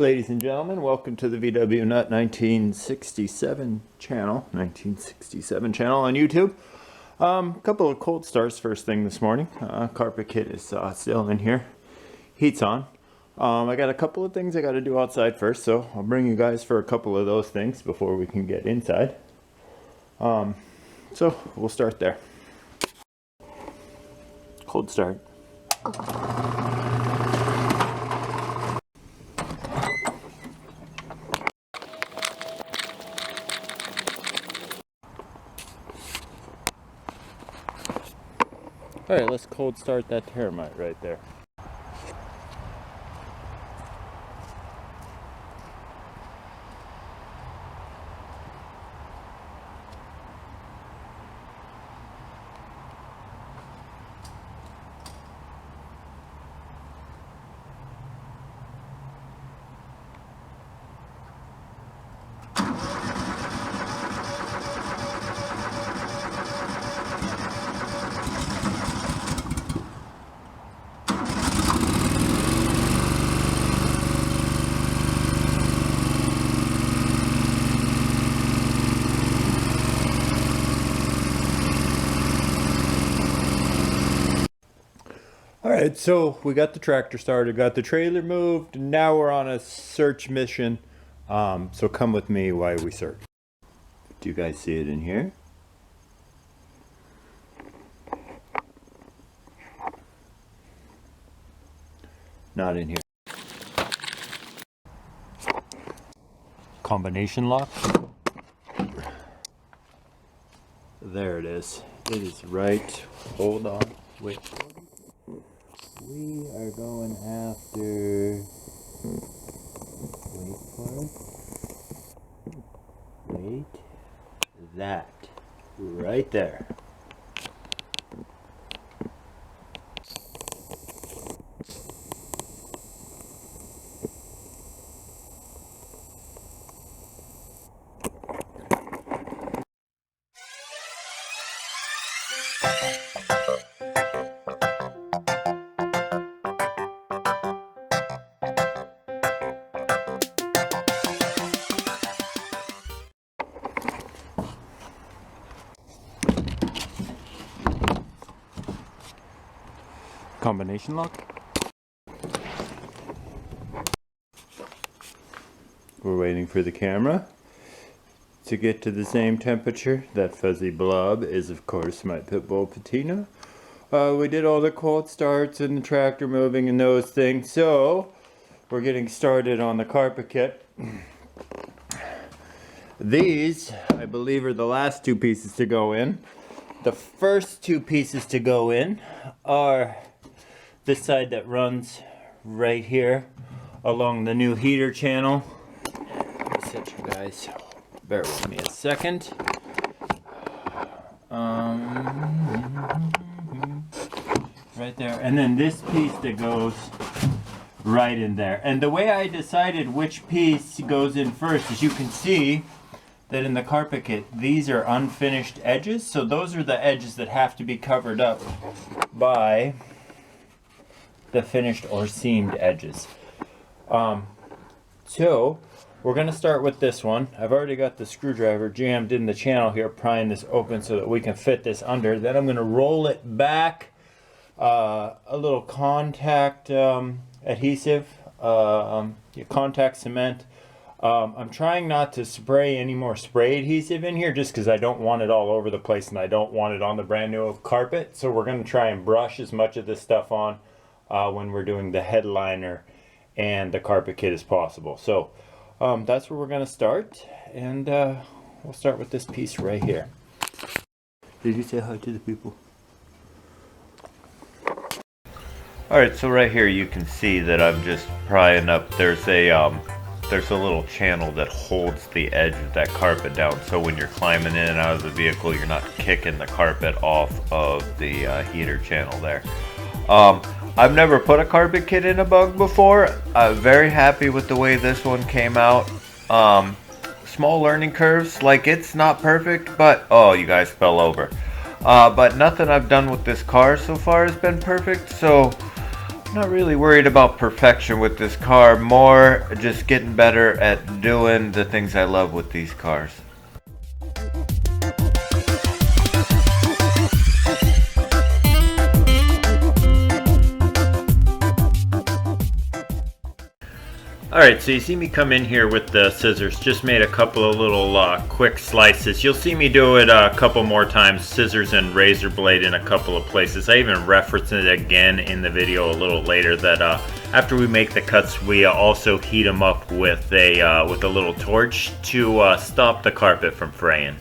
ladies and gentlemen, welcome to the vwnut 1967 channel, on YouTube. Couple of cold starts first thing this morning. Carpet kit is still in here. Heat's on. I got a couple of things I got to do outside first, so I'll bring you guys for a couple of those things before we can get inside. So we'll start there. Cold start. All right, let's cold start that termite right there. Alright, so we got the tractor started, got the trailer moved, and now we're on a search mission. So come with me while we search. Do you guys see it in here? Not in here. Combination lock. There it is. It is right. Hold on. Wait. We are going after, wait for it, wait, that, right there. Combination lock. We're waiting for the camera to get to the same temperature. That fuzzy blob is of course my pit bull patina. We did all the cold starts and the tractor moving and those things, so we're getting started on the carpet kit. These, I believe, are the last two pieces to go in. The first two pieces to go in are this side that runs right here along the new heater channel. Let me set you guys, bear with me a second. Right there, and then this piece that goes right in there. And the way I decided which piece goes in first is you can see that in the carpet kit, these are unfinished edges. So those are the edges that have to be covered up by the finished or seamed edges. So we're going to start with this one. I've already got the screwdriver jammed in the channel here, prying this open so that we can fit this under. Then I'm going to roll it back, a little contact adhesive, contact cement. I'm trying not to spray any more spray adhesive in here just because I don't want it all over the place and I don't want it on the brand new carpet. So we're going to try and brush as much of this stuff on when we're doing the headliner and the carpet kit as possible. So that's where we're going to start, and we'll start with this piece right here. Did you say hi to the people? Alright, so right here you can see that I'm just prying up. There's a little channel that holds the edge of that carpet down, so when you're climbing in and out of the vehicle you're not kicking the carpet off of the heater channel there. I've never put a carpet kit in a bug before. I'm very happy with the way this one came out. Small learning curves, like it's not perfect, but oh, you guys fell over. But nothing I've done with this car so far has been perfect, so Not really worried about perfection with this car, more just getting better at doing the things I love with these cars. Alright, so you see me come in here with the scissors, just made a couple of little quick slices. You'll see me do it a couple more times, scissors and razor blade in a couple of places. I even reference it again in the video a little later that after we make the cuts, we also heat them up with a little torch to stop the carpet from fraying.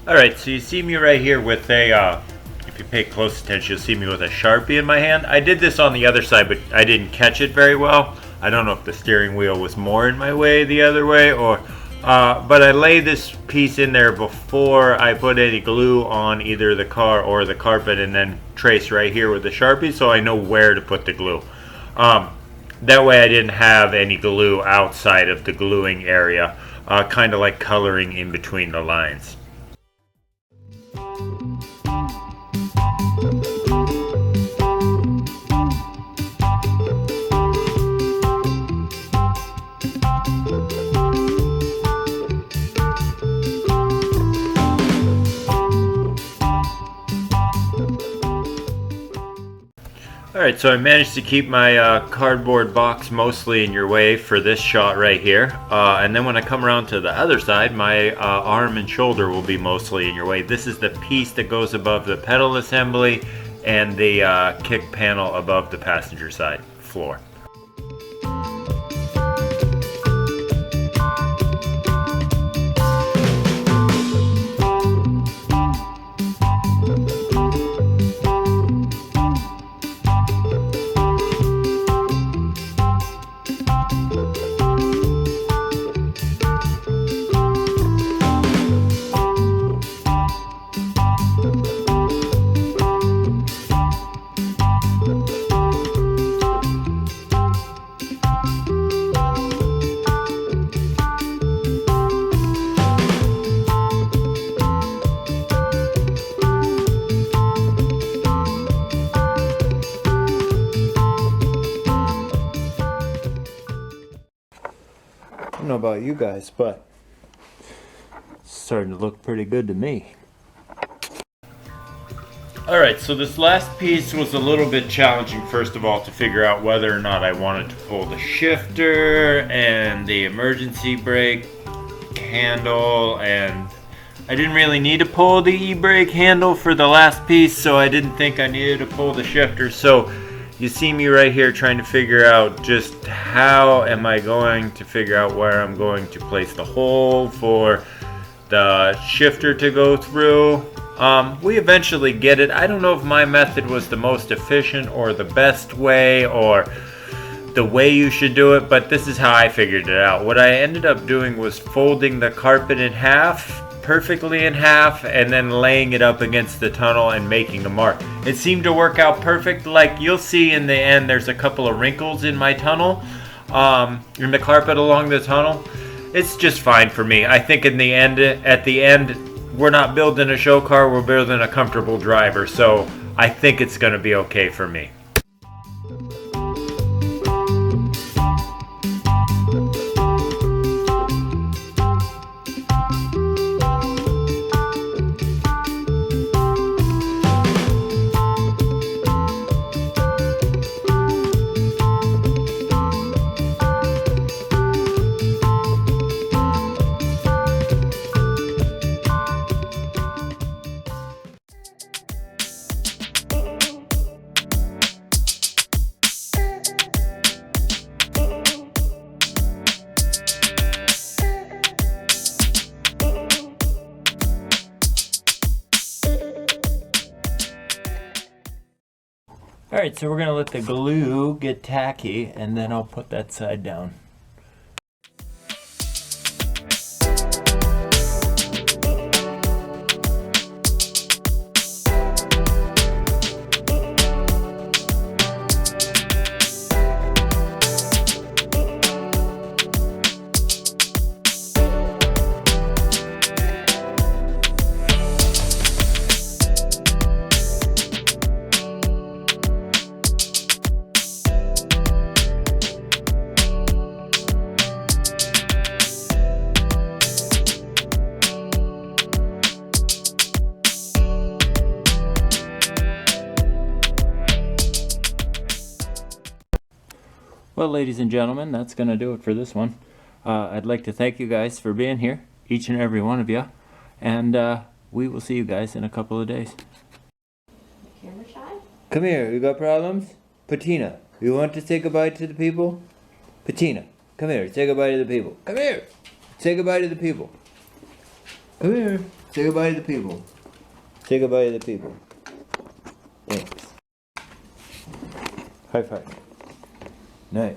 Alright, so you see me right here with a, if you pay close attention, you'll see me with a Sharpie in my hand. I did this on the other side, but I didn't catch it very well. I don't know if the steering wheel was more in my way the other way, or but I laid this piece in there before I put any glue on either the car or the carpet, and then trace right here with the Sharpie so I know where to put the glue. That way I didn't have any glue outside of the gluing area, kind of like coloring in between the lines. Alright, so I managed to keep my cardboard box mostly in your way for this shot right here. And then when I come around to the other side, my arm and shoulder will be mostly in your way. This is the piece that goes above the pedal assembly and the kick panel above the passenger side floor. I don't know about you guys, but it's starting to look pretty good to me. Alright, so this last piece was a little bit challenging, first of all, to figure out whether or not I wanted to pull the shifter and the emergency brake handle, and I didn't really need to pull the e-brake handle for the last piece, so I didn't think I needed to pull the shifter. So you see me right here trying to figure out just how am I going to figure out where I'm going to place the hole for the shifter to go through. We eventually get it. I don't know if my method was the most efficient or the best way or the way you should do it, but this is how I figured it out. What I ended up doing was folding the carpet in half, perfectly in half, and then laying it up against the tunnel and making a mark. It seemed to work out perfect. Like you'll see in the end, there's a couple of wrinkles in my tunnel, in the carpet along the tunnel. It's just fine for me. I think at the end, we're not building a show car, we're building a comfortable driver, so I think it's going to be okay for me. Alright, so we're going to let the glue get tacky, and then I'll put that side down. Well, ladies and gentlemen, that's going to do it for this one. I'd like to thank you guys for being here, each and every one of you, and we will see you guys in a couple of days. Camera shy? Come here, you got problems? Patina, you want to say goodbye to the people? Patina, come here, say goodbye to the people. Come here, say goodbye to the people. Come here, say goodbye to the people. Say goodbye to the people. Thanks. High five. Nice.